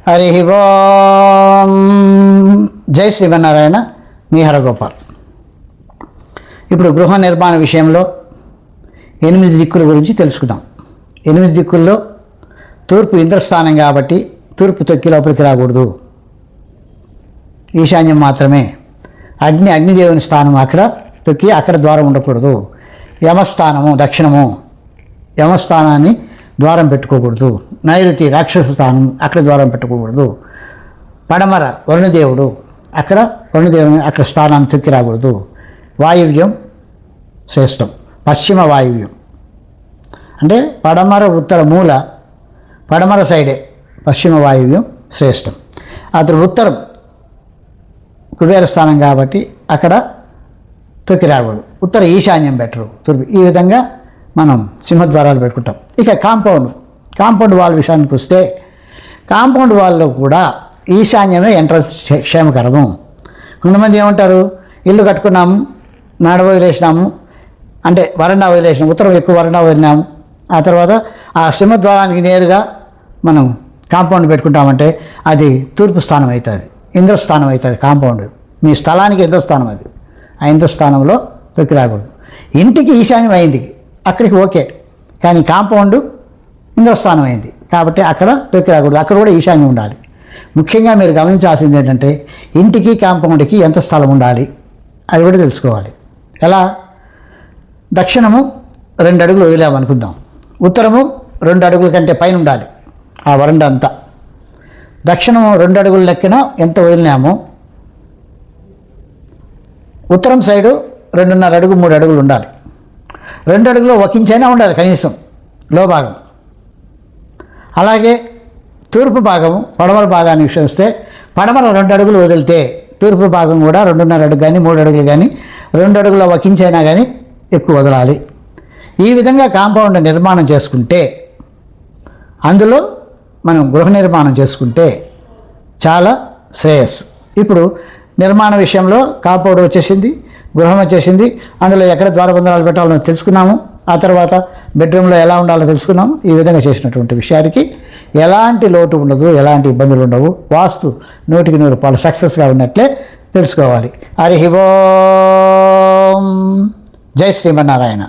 హరి ఓం. జై శ్రీమన్నారాయణ. మీ హరగోపాల్. ఇప్పుడు గృహ నిర్మాణ విషయంలో 8 దిక్కుల గురించి తెలుసుకుందాం. 8 దిక్కుల్లో తూర్పు ఇంద్రస్థానం కాబట్టి తూర్పు తొక్కి లోపలికి రాకూడదు, ఈశాన్యం మాత్రమే. అగ్నిదేవుని స్థానం అక్కడ తొక్కి అక్కడ ద్వారం ఉండకూడదు. యమస్థానము దక్షిణము, యమస్థానాన్ని ద్వారం పెట్టుకోకూడదు. నైరుతి రాక్షస స్థానం, అక్కడ ద్వారం పెట్టుకోకూడదు. పడమర వరుణదేవుడు, అక్కడ వరుణదేవుని అక్కడ స్థానాన్ని తొక్కి రాకూడదు. వాయువ్యం శ్రేష్టం, పశ్చిమ వాయువ్యం అంటే పడమర ఉత్తర మూల, పడమర సైడే పశ్చిమ వాయువ్యం శ్రేష్టం. అతను ఉత్తరం కుబేర స్థానం కాబట్టి అక్కడ తొక్కి రాకూడదు. ఉత్తర ఈశాన్యం బెటరు, తూర్పు. ఈ విధంగా మనం సింహద్వారాలు పెట్టుకుంటాం. ఇక కాంపౌండ్ వాల్ విషయానికి వస్తే, కాంపౌండ్ వాల్లో కూడా ఈశాన్యమే ఎంట్రన్స్ క్షేమకరము. కొంతమంది ఏమంటారు, ఇల్లు కట్టుకున్నాము, మేడ వదిలేసినాము, అంటే వరండా వదిలేసినాము, ఉత్తరం ఎక్కువ వరండా వదిలినాము, ఆ తర్వాత ఆ సింహద్వారానికి నేరుగా మనం కాంపౌండ్ పెట్టుకుంటామంటే అది తూర్పు స్థానం అవుతుంది, ఇంద్రస్థానం అవుతుంది. కాంపౌండ్ మీ స్థలానికి ఇంద్రస్థానం, అది ఆ ఇంద్రస్థానంలో తొక్కి రాకూడదు. ఇంటికి ఈశాన్యం అయింది, అక్కడికి ఓకే, కానీ కాంపౌండ్ ఇంద్రస్థానం అయింది కాబట్టి అక్కడ తొక్కి రాకూడదు, అక్కడ కూడా ఈశాన్యం ఉండాలి. ముఖ్యంగా మీరు గమనించాల్సింది ఏంటంటే ఇంటికి కాంపౌండ్కి ఎంత స్థలం ఉండాలి అది కూడా తెలుసుకోవాలి. ఎలా? దక్షిణము 2 అడుగులు వదిలామనుకుందాం, ఉత్తరము 2 అడుగుల కంటే పైన ఉండాలి ఆ వరండా అంతా. దక్షిణము 2 అడుగుల లెక్కన ఎంత వదిలినామో, ఉత్తరం సైడు 2.5 అడుగు 3 అడుగులు ఉండాలి. 2 అడుగులో 1 ఇంచైనా ఉండాలి కనీసం లో భాగం. అలాగే తూర్పు భాగము పడమర భాగాన్ని విషయిస్తే, పడమర 2 అడుగులు వదిలితే తూర్పు భాగం కూడా 2.5 అడుగు కానీ 3 అడుగులు కానీ 2 అడుగుల 1 ఇంచైనా కానీ ఎక్కువ వదలాలి. ఈ విధంగా కాంపౌండ్ నిర్మాణం చేసుకుంటే, అందులో మనం గృహ నిర్మాణం చేసుకుంటే చాలా శ్రేయస్సు. ఇప్పుడు నిర్మాణ విషయంలో కాంపౌండ్ వచ్చేసింది, గృహం వచ్చేసింది, అందులో ఎక్కడ ద్వారబంధాలు పెట్టాలో తెలుసుకున్నాము. ఆ తర్వాత బెడ్రూమ్లో ఎలా ఉండాలో తెలుసుకున్నాము. ఈ విధంగా చేసినటువంటి విషయానికి ఎలాంటి లోటు ఉండదు, ఎలాంటి ఇబ్బందులు ఉండవు. వాస్తు 100కి 100 సక్సెస్గా ఉన్నట్లే తెలుసుకోవాలి. హరి ఓం. జై శ్రీమన్నారాయణ.